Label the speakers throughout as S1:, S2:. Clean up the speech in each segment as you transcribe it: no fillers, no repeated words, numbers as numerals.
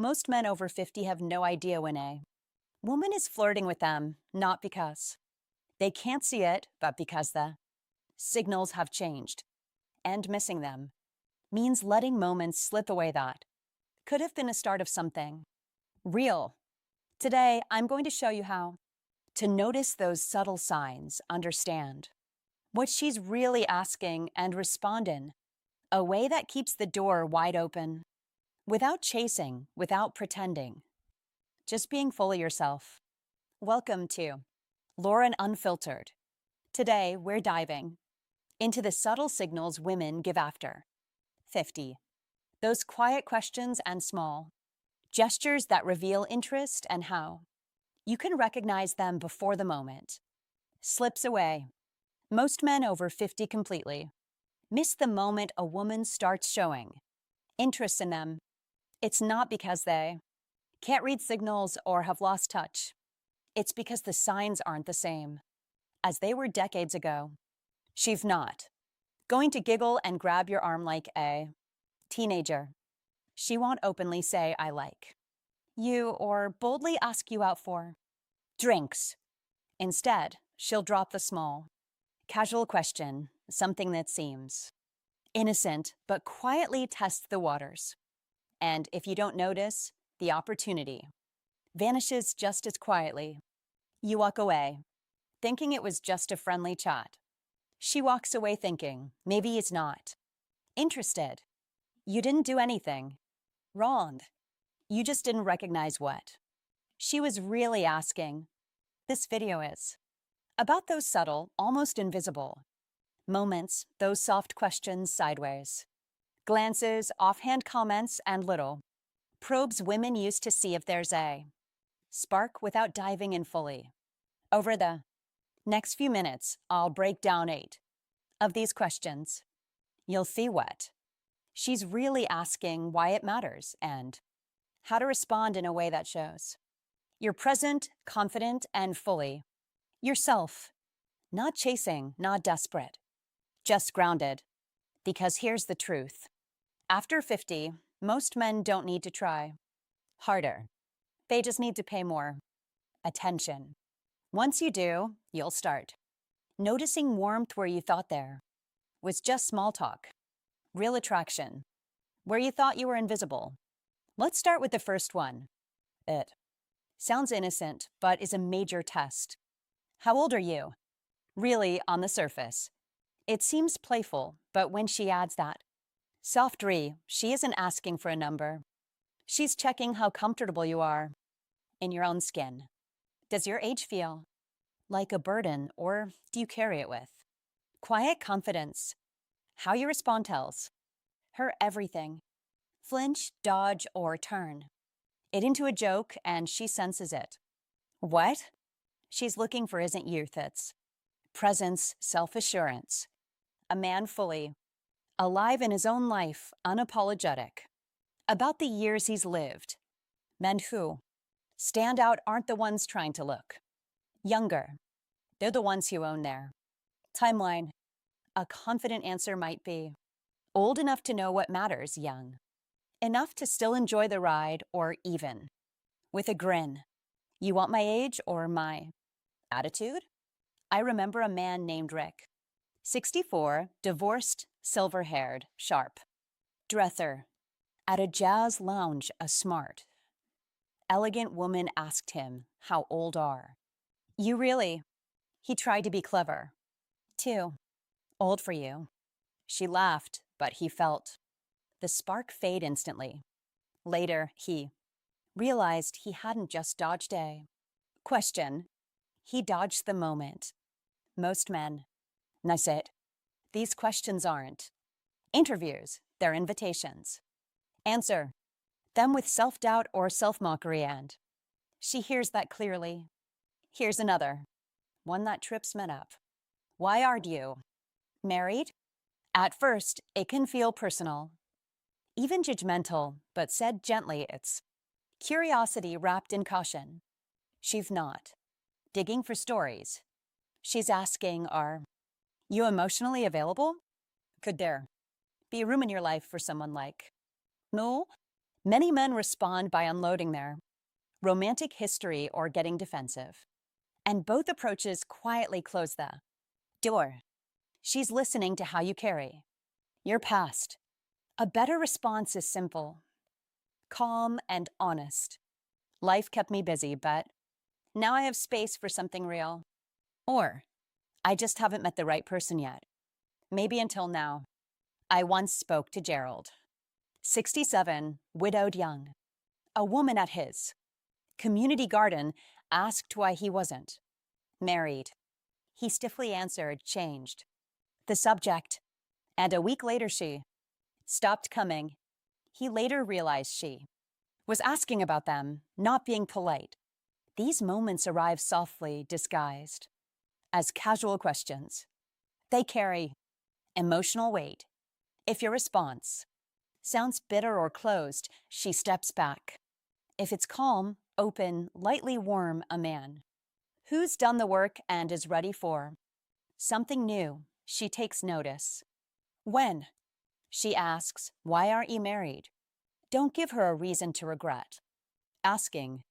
S1: Most men over 50 have no idea when a woman is flirting with them, not because they can't see it, but because the signals have changed. And missing them means letting moments slip away that could have been a start of something real. Today, I'm going to show you how to notice those subtle signs, understand what she's really asking, and respond in a way that keeps the door wide open without chasing, without pretending, just being fully yourself. Welcome to Lauren Unfiltered. Today, we're diving into the subtle signals women give after 50. Those quiet questions and small gestures that reveal interest and how you can recognize them before the moment slips away. Most men over 50 completely miss the moment a woman starts showing interest in them. It's not because they can't read signals or have lost touch. It's because the signs aren't the same as they were decades ago. She's not going to giggle and grab your arm like a teenager. She won't openly say, "I like you," or boldly ask you out for drinks. Instead, she'll drop the small, casual question, something that seems innocent but quietly tests the waters. And if you don't notice, the opportunity vanishes just as quietly. You walk away, thinking it was just a friendly chat. She walks away thinking, maybe it's not interested. You didn't do anything wrong. You just didn't recognize what she was really asking. This video is about those subtle, almost invisible moments, those soft questions sideways, glances, offhand comments, and little probes women use to see if there's a spark without diving in fully. Over the next few minutes, I'll break down 8 of these questions. You'll see what she's really asking, why it matters, and how to respond in a way that shows you're present, confident, and fully yourself. Not chasing, not desperate, just grounded. Because here's the truth. After 50, most men don't need to try harder. They just need to pay more attention. Once you do, you'll start noticing warmth where you thought there was just small talk, real attraction where you thought you were invisible. Let's start with the first one. It sounds innocent, but is a major test. How old are you? Really, on the surface, it seems playful, but when she adds that soft re, she isn't asking for a number. She's checking how comfortable you are in your own skin. Does your age feel like a burden, or do you carry it with quiet confidence? How you respond tells her everything. Flinch, dodge, or turn it into a joke, and she senses it. What she's looking for isn't youth, it's presence, self-assurance. A man fully alive in his own life, unapologetic about the years he's lived. Men who stand out aren't the ones trying to look younger. They're the ones who own their timeline. A confident answer might be old enough to know what matters, young enough to still enjoy the ride, or even with a grin. You want my age or my attitude? I remember a man named Rick, 64, divorced, silver-haired, sharp dresser. At a jazz lounge, a smart, elegant woman asked him, "How old are you really?" He tried to be clever. "Too old for you." She laughed, but he felt the spark fade instantly. Later, he realized he hadn't just dodged a question. He dodged the moment. Most men miss it. These questions aren't interviews, they're invitations. Answer them with self-doubt or self-mockery, and she hears that clearly. Here's another, one that trips men up. Why aren't you married? At first, it can feel personal, even judgmental, but said gently, it's curiosity wrapped in caution. She's not digging for stories. She's asking, are you emotionally available? Could there be room in your life for someone like? No, Many men respond by unloading their romantic history or getting defensive. And both approaches quietly close the door. She's listening to how you carry your past. A better response is simple, calm, and honest. Life kept me busy, but now I have space for something real. Or, I just haven't met the right person yet. Maybe until now. I once spoke to Gerald, 67, widowed young. A woman at his community garden asked why he wasn't married. He stiffly answered, changed the subject, and a week later she stopped coming. He later realized she was asking about them, not being polite. These moments arrive softly disguised as casual questions. They carry emotional weight. If your response sounds bitter or closed, she steps back. If it's calm, open, lightly warm, a man who's done the work and is ready for something new, she takes notice. When she asks, why aren't you married? Don't give her a reason to regret. Asking,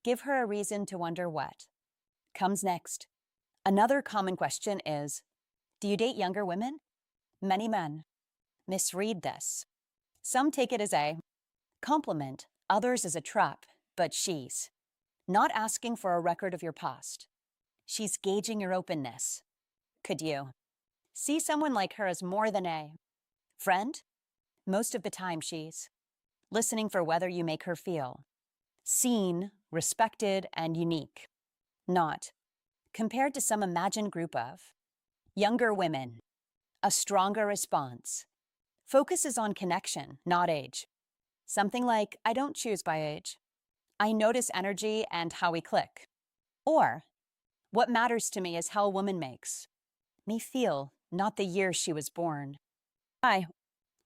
S1: give her a reason to wonder what comes next. Another common question is, do you date younger women? Many men misread this. Some take it as a compliment, others as a trap, but she's not asking for a record of your past. She's gauging your openness. Could you see someone like her as more than a friend? Most of the time she's listening for whether you make her feel seen, respected, and unique. Not compared to some imagined group of younger women. A stronger response focuses on connection, not age. Something like, I don't choose by age. I notice energy and how we click. Or, what matters to me is how a woman makes me feel, not the year she was born. I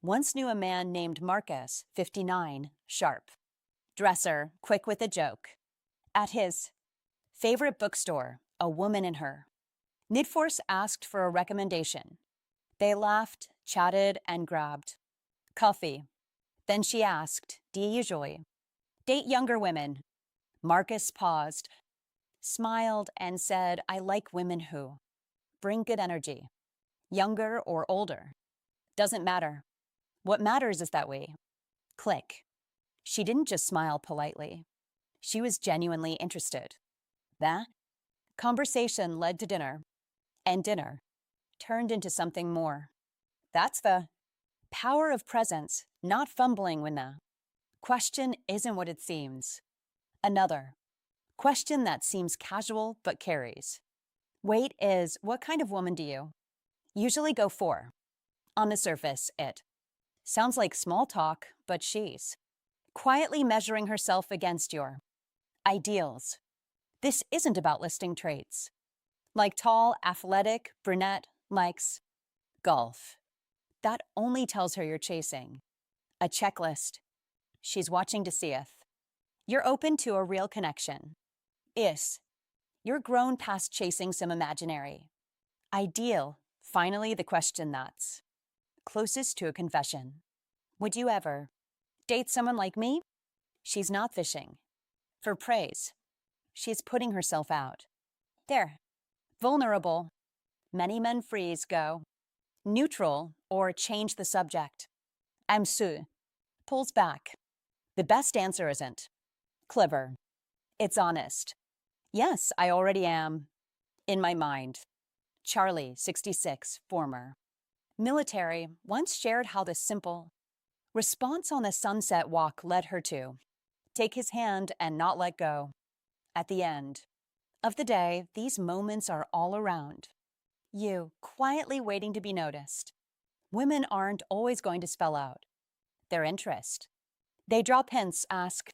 S1: once knew a man named Marcus, 59, sharp, dresser, quick with a joke. At his favorite bookstore, a woman in her knitforce asked for a recommendation. They laughed, chatted, and grabbed coffee. Then she asked, do you usually date younger women? Marcus paused, smiled, and said, I like women who bring good energy. Younger or older. Doesn't matter. What matters is that we click. She didn't just smile politely. She was genuinely interested. That conversation led to dinner, and dinner turned into something more. That's the power of presence, not fumbling when the question isn't what it seems. Another question that seems casual but carries weight is, what kind of woman do you usually go for? On the surface, it sounds like small talk, but she's quietly measuring herself against your ideals. This isn't about listing traits. Like tall, athletic, brunette, likes golf. That only tells her you're chasing a checklist. She's watching to see if you're open to a real connection. Is you're grown past chasing some imaginary ideal. Finally, the question that's closest to a confession. Would you ever date someone like me? She's not fishing for praise. She's putting herself out there. Vulnerable. Many men freeze, go neutral, or change the subject. I'm Sue. Pulls back. The best answer isn't clever. It's honest. Yes, I already am. In my mind. Charlie, 66, former military, once shared how the simple response on a sunset walk led her to take his hand and not let go. At the end of the day, these moments are all around you, quietly waiting to be noticed. Women aren't always going to spell out their interest. They drop hints, ask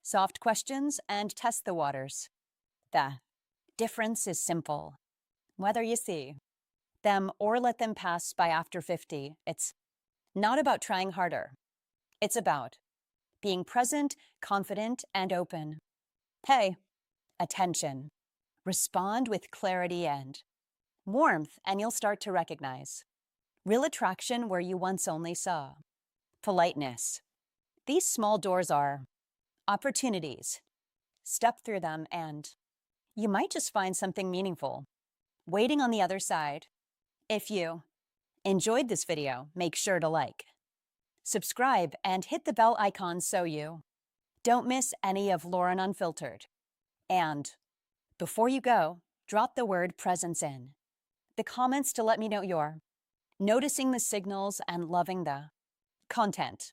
S1: soft questions, and test the waters. The difference is simple. Whether you see them or let them pass by after 50, it's not about trying harder. It's about being present, confident, and open. Pay attention. Respond with clarity and warmth, and you'll start to recognize real attraction where you once only saw politeness. These small doors are opportunities. Step through them and you might just find something meaningful waiting on the other side. If you enjoyed this video, make sure to like, subscribe, and hit the bell icon so you don't miss any of Lauren Unfiltered. And before you go, drop the word presence in the comments to let me know you're noticing the signals and loving the content.